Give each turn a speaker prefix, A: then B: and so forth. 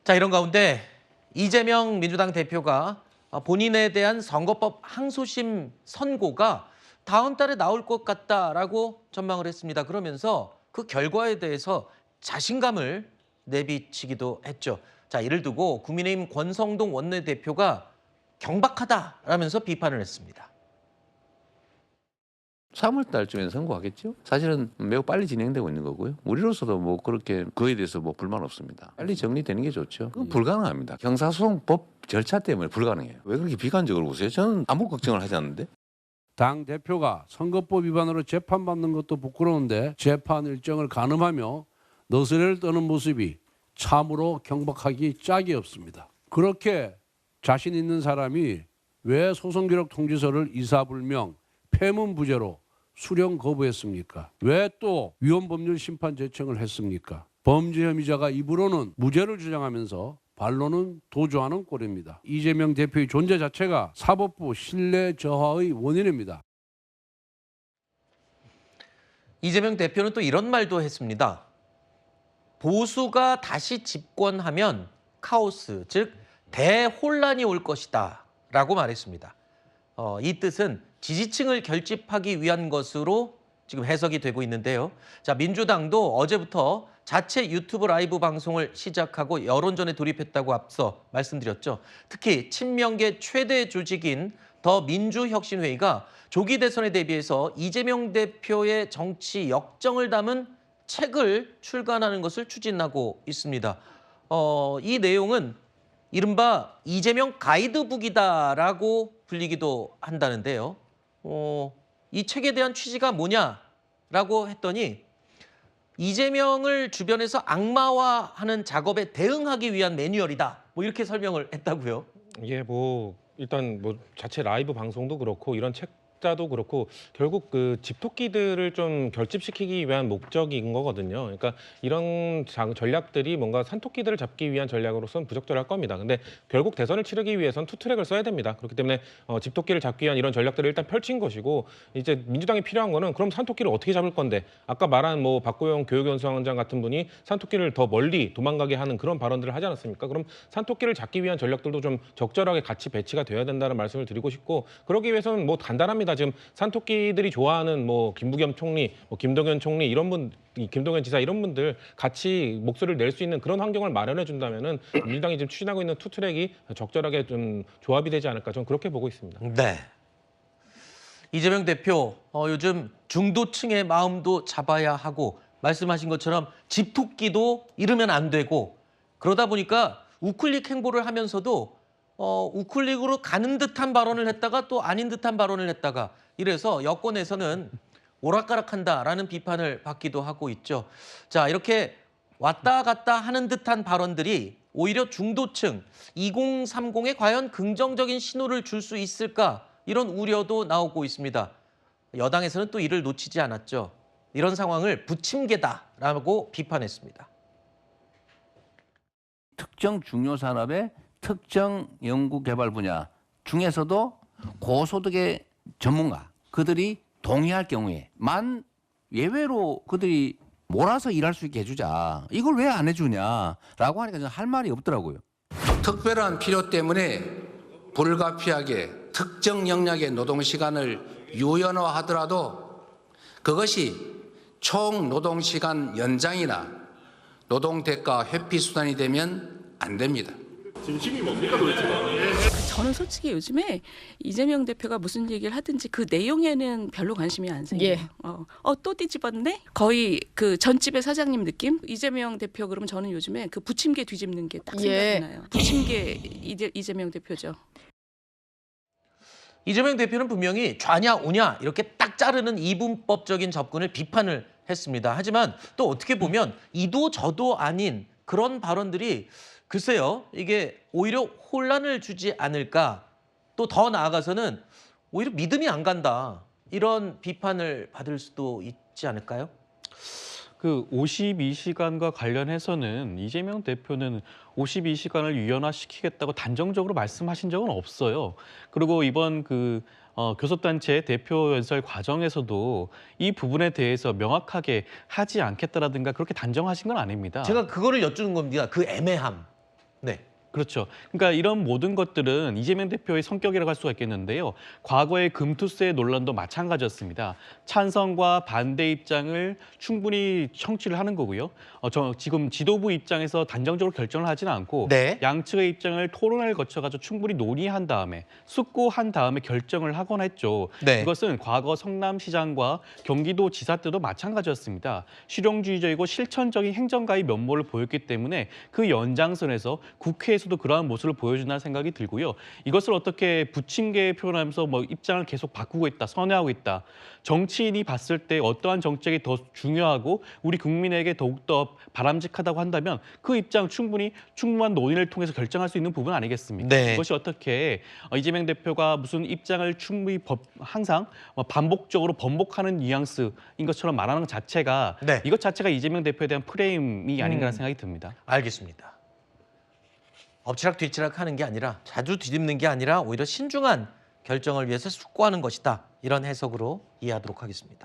A: 자, 이런 가운데 이재명 민주당 대표가 본인에 대한 선거법 항소심 선고가 다음 달에 나올 것 같다라고 전망을 했습니다. 그러면서 그 결과에 대해서 자신감을 내비치기도 했죠. 자, 이를 두고 국민의힘 권성동 원내대표가 경박하다라면서 비판을 했습니다.
B: 3월 달쯤에 선고하겠죠. 사실은 매우 빨리 진행되고 있는 거고요. 우리로서도 뭐 그렇게 그에 대해서 뭐 불만 없습니다. 빨리 정리되는 게 좋죠. 그건 불가능합니다. 형사소송법 절차 때문에 불가능해요. 왜 그렇게 비관적으로 보세요? 저는 아무 걱정을 하지 않는데.
C: 당 대표가 선거법 위반으로 재판받는 것도 부끄러운데 재판 일정을 가늠하며 너스레를 떠는 모습이 참으로 경박하기 짝이 없습니다. 그렇게 자신 있는 사람이 왜 소송기록 통지서를 이사불명, 폐문부재로 수령 거부했습니까? 왜 또 위헌법률 심판 제청을 했습니까? 범죄 혐의자가 입으로는 무죄를 주장하면서 반론은 도주하는 꼴입니다. 이재명 대표의 존재 자체가 사법부 신뢰 저하의 원인입니다.
A: 이재명 대표는 또 이런 말도 했습니다. 보수가 다시 집권하면 카오스, 즉 대혼란이 올 것이다 라고 말했습니다. 이 뜻은 지지층을 결집하기 위한 것으로 지금 해석이 되고 있는데요. 자, 민주당도 어제부터 자체 유튜브 라이브 방송을 시작하고 여론전에 돌입했다고 앞서 말씀드렸죠. 특히 친명계 최대 조직인 더 민주혁신회의가 조기 대선에 대비해서 이재명 대표의 정치 역정을 담은 책을 출간하는 것을 추진하고 있습니다. 이 내용은 이른바 이재명 가이드북이다라고 불리기도 한다는데요. 이 책에 대한 취지가 뭐냐라고 했더니 이재명을 주변에서 악마화하는 작업에 대응하기 위한 매뉴얼이다. 뭐 이렇게 설명을 했다고요.
D: 이게 뭐 일단 뭐 자체 라이브 방송도 그렇고 이런 책자도 그렇고 결국 그 집토끼들을 좀 결집시키기 위한 목적인 거거든요. 그러니까 이런 전략들이 뭔가 산토끼들을 잡기 위한 전략으로서는 부적절할 겁니다. 근데 결국 대선을 치르기 위해서는 투트랙을 써야 됩니다. 그렇기 때문에 집토끼를 잡기 위한 이런 전략들을 일단 펼친 것이고, 이제 민주당이 필요한 거는 그럼 산토끼를 어떻게 잡을 건데, 아까 말한 뭐 박고영 교육연수원장 같은 분이 산토끼를 더 멀리 도망가게 하는 그런 발언들을 하지 않았습니까? 그럼 산토끼를 잡기 위한 전략들도 좀 적절하게 같이 배치가 돼야 된다는 말씀을 드리고 싶고, 그러기 위해서는 뭐 간단합니다. 지금 산토끼들이 좋아하는 뭐 김부겸 총리, 뭐 김동연 총리 이런 분, 김동연 지사 이런 분들 같이 목소리를 낼 수 있는 그런 환경을 마련해 준다면은 민주당이 지금 추진하고 있는 투트랙이 적절하게 좀 조합이 되지 않을까, 저는 그렇게 보고 있습니다.
A: 네. 이재명 대표 요즘 중도층의 마음도 잡아야 하고 말씀하신 것처럼 집토끼도 잃으면 안 되고, 그러다 보니까 우클릭 행보를 하면서도 우클릭으로 가는 듯한 발언을 했다가 또 아닌 듯한 발언을 했다가, 이래서 여권에서는 오락가락한다라는 비판을 받기도 하고 있죠. 자, 이렇게 왔다 갔다 하는 듯한 발언들이 오히려 중도층 2030에 과연 긍정적인 신호를 줄 수 있을까, 이런 우려도 나오고 있습니다. 여당에서는 또 이를 놓치지 않았죠. 이런 상황을 부침개다라고 비판했습니다.
B: 특정 중요 산업의 특정 연구 개발 분야 중에서도 고소득의 전문가 그들이 동의할 경우에만 예외로 그들이 몰아서 일할 수 있게 해주자. 이걸 왜 안 해주냐라고 하니까 저는 할 말이 없더라고요.
E: 특별한 필요 때문에 불가피하게 특정 영역의 노동시간을 유연화하더라도 그것이 총 노동시간 연장이나 노동대가 회피 수단이 되면 안 됩니다.
F: 진심이 뭡니까 도대체?
G: 저는 솔직히 요즘에 이재명 대표가 무슨 얘기를 하든지 그 내용에는 별로 관심이 안 생겨요.
H: 예.
G: 또 뒤집었네? 거의 그 전집의 사장님 느낌? 이재명 대표 그러면 저는 요즘에 그 부침개 뒤집는 게 딱
H: 예.
G: 생각이 나요. 부침개 이재명 대표죠.
A: 이재명 대표는 분명히 좌냐 우냐 이렇게 딱 자르는 이분법적인 접근을 비판을 했습니다. 하지만 또 어떻게 보면 이도 저도 아닌 그런 발언들이 글쎄요, 이게 오히려 혼란을 주지 않을까, 또 더 나아가서는 오히려 믿음이 안 간다, 이런 비판을 받을 수도 있지 않을까요?
I: 그 52시간과 관련해서는 이재명 대표는 52시간을 유연화시키겠다고 단정적으로 말씀하신 적은 없어요. 그리고 이번 교섭단체 대표 연설 과정에서도 이 부분에 대해서 명확하게 하지 않겠다라든가 그렇게 단정하신 건 아닙니다.
A: 제가 그거를 여쭈는 겁니다. 그 애매함. 네.
I: 그렇죠. 그러니까 이런 모든 것들은 이재명 대표의 성격이라고 할 수가 있겠는데요. 과거의 금투세 논란도 마찬가지였습니다. 찬성과 반대 입장을 충분히 청취를 하는 거고요. 지금 지도부 입장에서 단정적으로 결정을 하지는 않고
A: 네.
I: 양측의 입장을 토론을 거쳐가지고 충분히 논의한 다음에 숙고한 다음에 결정을 하곤 했죠.
A: 네.
I: 이것은 과거 성남시장과 경기도지사 때도 마찬가지였습니다. 실용주의적이고 실천적인 행정가의 면모를 보였기 때문에 그 연장선에서 국회에서도 그러한 모습을 보여준다는 생각이 들고요. 이것을 어떻게 부침개 표현하면서 뭐 입장을 계속 바꾸고 있다, 선회하고 있다. 정치인이 봤을 때 어떠한 정책이 더 중요하고 우리 국민에게 더욱더 바람직하다고 한다면 그 입장 충분한 논의를 통해서 결정할 수 있는 부분 아니겠습니까?
A: 네.
I: 이것이 어떻게 이재명 대표가 무슨 입장을 충분히 항상 반복적으로 번복하는 뉘앙스인 것처럼 말하는 것 자체가
A: 네.
I: 이것 자체가 이재명 대표에 대한 프레임이 아닌가라는 생각이 듭니다.
A: 알겠습니다. 엎치락 뒤치락 하는 게 아니라 자주 뒤집는 게 아니라 오히려 신중한 결정을 위해서 숙고하는 것이다. 이런 해석으로 이해하도록 하겠습니다.